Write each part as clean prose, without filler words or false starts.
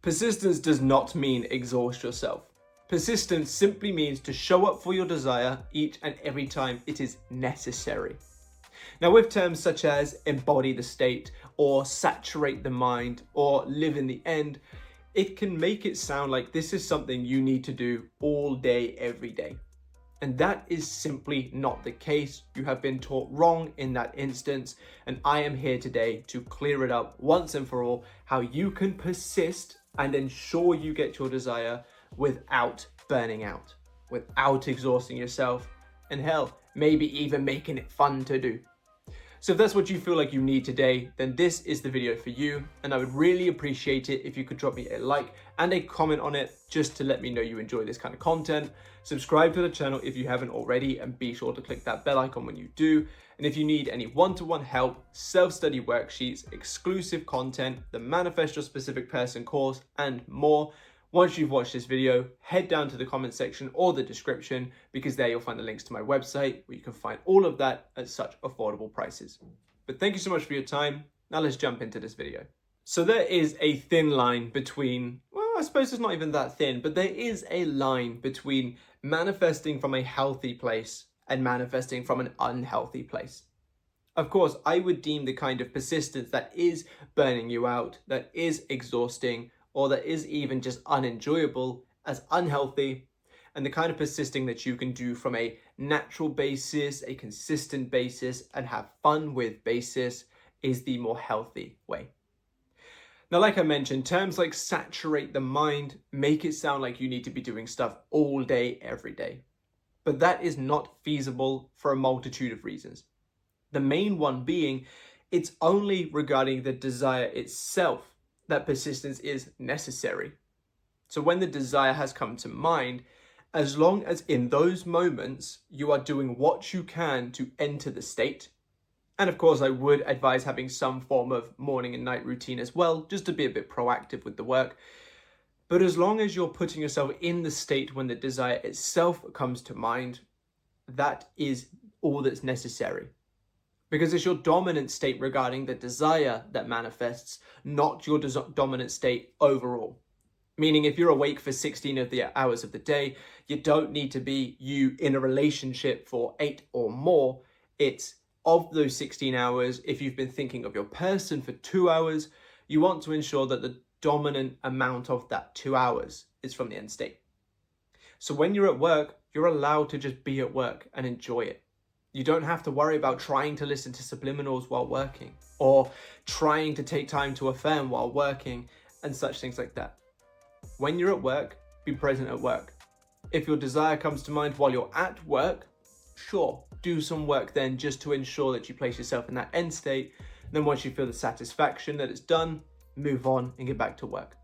Persistence does not mean exhaust yourself. Persistence simply means to show up for your desire each and every time it is necessary. Now, with terms such as embody the state or saturate the mind or live in the end, it can make it sound like this is something you need to do all day, every day. And that is simply not the case. You have been taught wrong in that instance, and I am here today to clear it up once and for all, how you can persist and ensure you get your desire without burning out, without exhausting yourself, and hell, maybe even making it fun to do. So if that's what you feel like you need today, then this is the video for you, and I would really appreciate it if you could drop me a like and a comment on it just to let me know you enjoy this kind of content. Subscribe to the channel if you haven't already, and be sure to click that bell icon when you do. And if you need any one-to-one help, self-study worksheets, exclusive content, the Manifest Your Specific Person course, and more, once you've watched this video, head down to the comment section or the description, because there you'll find the links to my website where you can find all of that at such affordable prices. But thank you so much for your time. Now let's jump into this video. So there is a thin line between, well, I suppose it's not even that thin, but there is a line between manifesting from a healthy place and manifesting from an unhealthy place. Of course, I would deem the kind of persistence that is burning you out, that is exhausting, or that is even just unenjoyable as unhealthy, and the kind of persisting that you can do from a natural basis, a consistent basis, and have fun with basis is the more healthy way. Now, like I mentioned, terms like saturate the mind make it sound like you need to be doing stuff all day, every day. But that is not feasible for a multitude of reasons. The main one being, it's only regarding the desire itself that persistence is necessary. So when the desire has come to mind, as long as in those moments you are doing what you can to enter the state, and of course I would advise having some form of morning and night routine as well, just to be a bit proactive with the work. But as long as you're putting yourself in the state when the desire itself comes to mind, that is all that's necessary. Because it's your dominant state regarding the desire that manifests, not your dominant state overall. Meaning if you're awake for 16 of the hours of the day, you don't need to be you in a relationship for 8 or more. It's of those 16 hours, if you've been thinking of your person for 2 hours, you want to ensure that the dominant amount of that 2 hours is from the end state. So when you're at work, you're allowed to just be at work and enjoy it. You don't have to worry about trying to listen to subliminals while working, or trying to take time to affirm while working, and such things like that. When you're at work, be present at work. If your desire comes to mind while you're at work, sure, do some work then just to ensure that you place yourself in that end state. Then once you feel the satisfaction that it's done, move on and get back to work.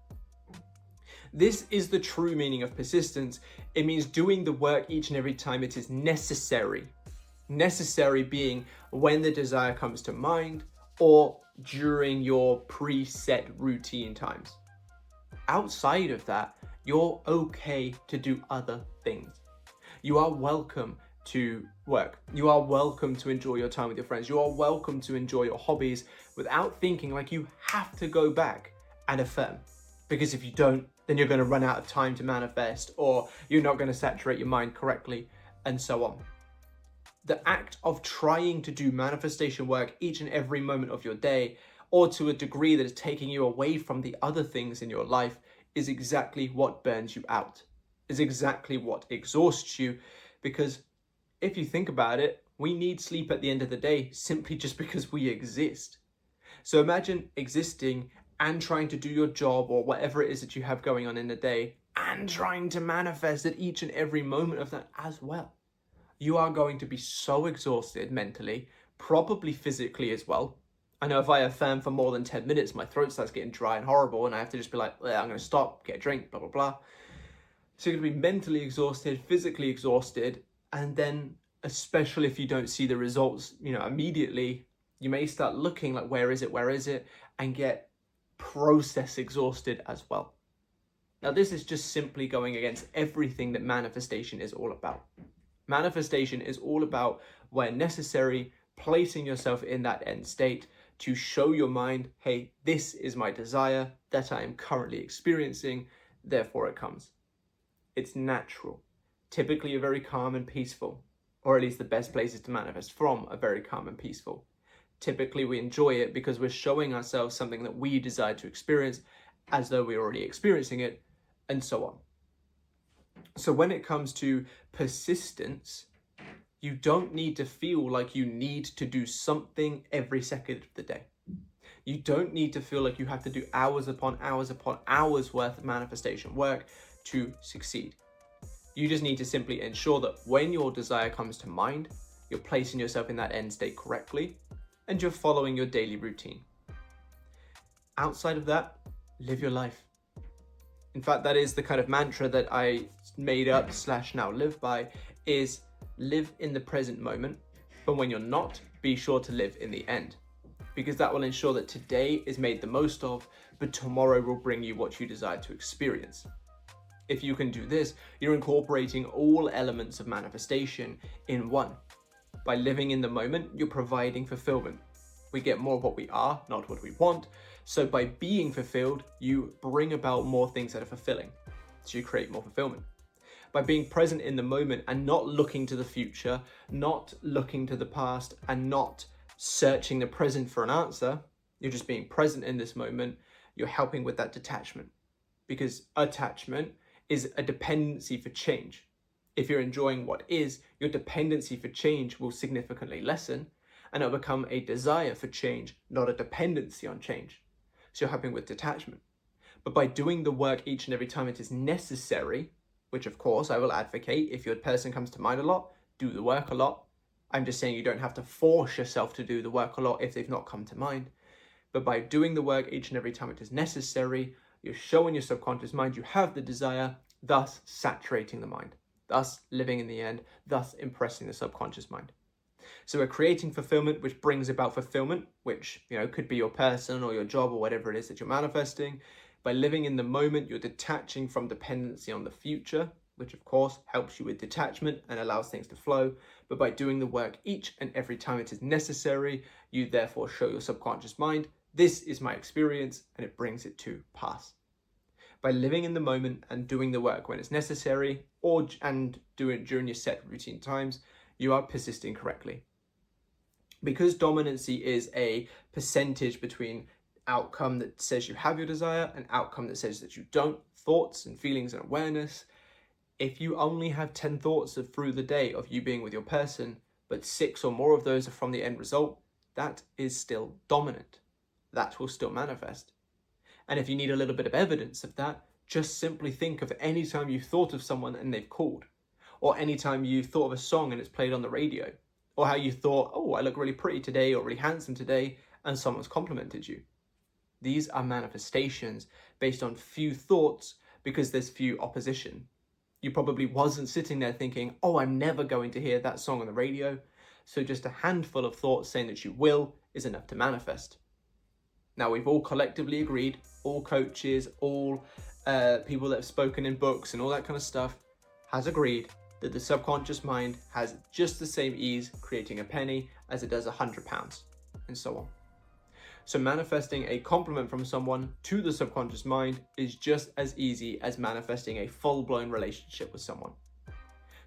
This is the true meaning of persistence. It means doing the work each and every time it is necessary. Necessary being when the desire comes to mind or during your preset routine times. Outside of that, you're okay to do other things. You are welcome to work. You are welcome to enjoy your time with your friends. You are welcome to enjoy your hobbies without thinking like you have to go back and affirm. Because if you don't, then you're going to run out of time to manifest, or you're not going to saturate your mind correctly, and so on. The act of trying to do manifestation work each and every moment of your day, or to a degree that is taking you away from the other things in your life, is exactly what burns you out, is exactly what exhausts you. Because if you think about it, we need sleep at the end of the day simply just because we exist. So imagine existing and trying to do your job or whatever it is that you have going on in the day, and trying to manifest at each and every moment of that as well. You are going to be so exhausted mentally, probably physically as well. I know if I affirm for more than 10 minutes, my throat starts getting dry and horrible, and I have to just be like, I'm going to stop, get a drink, blah, blah, blah. So you're going to be mentally exhausted, physically exhausted, and then especially if you don't see the results, immediately, you may start looking like, where is it, and get process exhausted as well. Now, this is just simply going against everything that manifestation is all about. Manifestation is all about, where necessary, placing yourself in that end state to show your mind, hey, this is my desire that I am currently experiencing, therefore it comes. It's natural. Typically, you're very calm and peaceful, or at least the best places to manifest from are very calm and peaceful. Typically, we enjoy it because we're showing ourselves something that we desire to experience as though we're already experiencing it, and so on. So when it comes to persistence, you don't need to feel like you need to do something every second of the day. You don't need to feel like you have to do hours upon hours upon hours worth of manifestation work to succeed. You just need to simply ensure that when your desire comes to mind, you're placing yourself in that end state correctly and you're following your daily routine. Outside of that, live your life. In fact, that is the kind of mantra that I made up / now live by, is live in the present moment, but when you're not, be sure to live in the end, because that will ensure that today is made the most of, but tomorrow will bring you what you desire to experience. If you can do this, you're incorporating all elements of manifestation in one. By living in the moment, you're providing fulfillment. We get more of what we are, not what we want. So by being fulfilled, you bring about more things that are fulfilling. So you create more fulfillment. By being present in the moment and not looking to the future, not looking to the past, and not searching the present for an answer, you're just being present in this moment, you're helping with that detachment. Because attachment is a dependency for change. If you're enjoying what is, your dependency for change will significantly lessen, and it'll become a desire for change, not a dependency on change. So you're helping with detachment. But by doing the work each and every time it is necessary, which of course I will advocate, if your person comes to mind a lot, do the work a lot. I'm just saying you don't have to force yourself to do the work a lot if they've not come to mind. But by doing the work each and every time it is necessary, you're showing your subconscious mind you have the desire, thus saturating the mind, thus living in the end, thus impressing the subconscious mind. So we're creating fulfillment, which brings about fulfillment, which could be your person or your job or whatever it is that you're manifesting. By living in the moment, you're detaching from dependency on the future, which of course helps you with detachment and allows things to flow. But by doing the work each and every time it is necessary, you therefore show your subconscious mind, this is my experience, and it brings it to pass. By living in the moment and doing the work when it's necessary, and do it during your set routine times, you are persisting correctly. Because dominancy is a percentage between outcome that says you have your desire and outcome that says that you don't, thoughts and feelings and awareness, if you only have 10 thoughts through the day of you being with your person, but 6 or more of those are from the end result, that is still dominant. That will still manifest. And if you need a little bit of evidence of that, just simply think of any time you've thought of someone and they've called, or any time you've thought of a song and it's played on the radio, or how you thought, oh, I look really pretty today or really handsome today, and someone's complimented you. These are manifestations based on few thoughts because there's few opposition. You probably wasn't sitting there thinking, oh, I'm never going to hear that song on the radio. So just a handful of thoughts saying that you will is enough to manifest. Now, we've all collectively agreed, all coaches, all people that have spoken in books and all that kind of stuff has agreed that the subconscious mind has just the same ease creating a penny as it does £100, and so on. So manifesting a compliment from someone to the subconscious mind is just as easy as manifesting a full-blown relationship with someone.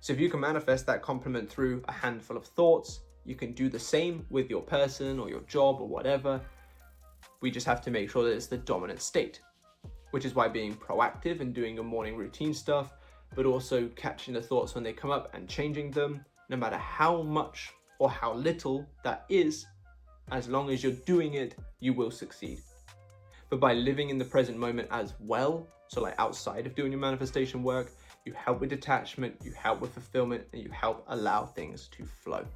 So if you can manifest that compliment through a handful of thoughts, you can do the same with your person or your job or whatever. We just have to make sure that it's the dominant state, which is why being proactive and doing your morning routine stuff, but also catching the thoughts when they come up and changing them, no matter how much or how little that is, as long as you're doing it, you will succeed. But by living in the present moment as well, so like outside of doing your manifestation work, you help with detachment, you help with fulfillment, and you help allow things to flow.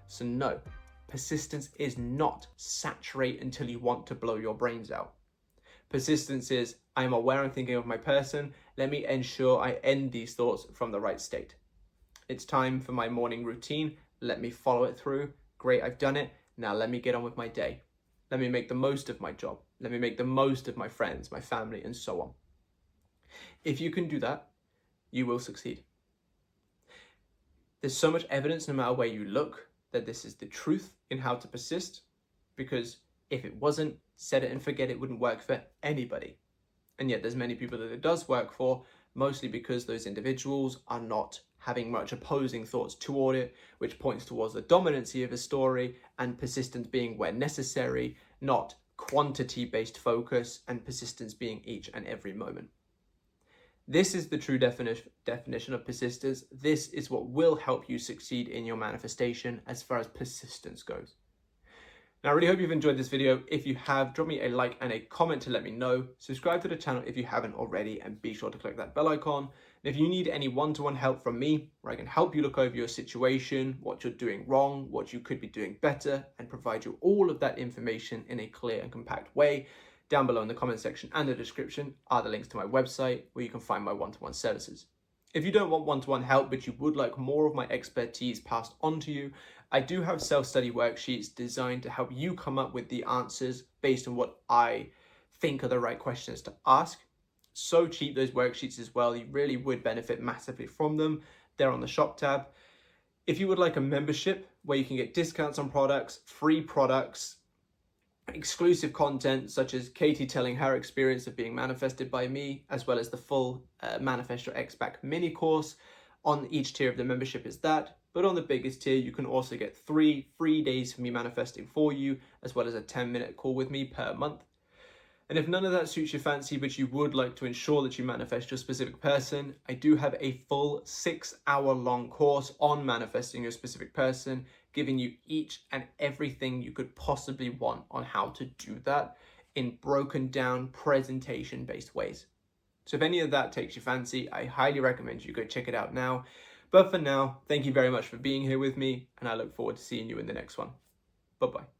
So no, persistence is not saturate until you want to blow your brains out. Persistence is, I'm aware and thinking of my person, let me ensure I end these thoughts from the right state. It's time for my morning routine, let me follow it through, great, I've done it, now let me get on with my day. Let me make the most of my job, let me make the most of my friends, my family, and so on. If you can do that, you will succeed. There's so much evidence no matter where you look that this is the truth in how to persist. because if it wasn't, set it and forget it wouldn't work for anybody. And yet there's many people that it does work for, mostly because those individuals are not having much opposing thoughts toward it, which points towards the dominancy of a story and persistence being where necessary, not quantity-based focus and persistence being each and every moment. This is the true definition of persistence. This is what will help you succeed in your manifestation as far as persistence goes. Now, I really hope you've enjoyed this video. If you have, drop me a like and a comment to let me know. Subscribe to the channel if you haven't already, and be sure to click that bell icon. And if you need any one-to-one help from me, where I can help you look over your situation, what you're doing wrong, what you could be doing better, and provide you all of that information in a clear and compact way, down below in the comment section and the description are the links to my website where you can find my one-to-one services. If you don't want one-to-one help, but you would like more of my expertise passed on to you, I do have self-study worksheets designed to help you come up with the answers based on what I think are the right questions to ask. So cheap, those worksheets as well. You really would benefit massively from them. They're on the shop tab. If you would like a membership where you can get discounts on products, free products, exclusive content such as Katie telling her experience of being manifested by me, as well as the full Manifest Your X-Back mini course. On each tier of the membership is that, but on the biggest tier you can also get 3 free days for me manifesting for you, as well as a 10-minute call with me per month. And if none of that suits your fancy, but you would like to ensure that you manifest your specific person, I do have a full 6-hour-long course on manifesting your specific person, giving you each and everything you could possibly want on how to do that in broken down presentation-based ways. So if any of that takes your fancy, I highly recommend you go check it out now. But for now, thank you very much for being here with me, and I look forward to seeing you in the next one. Bye-bye.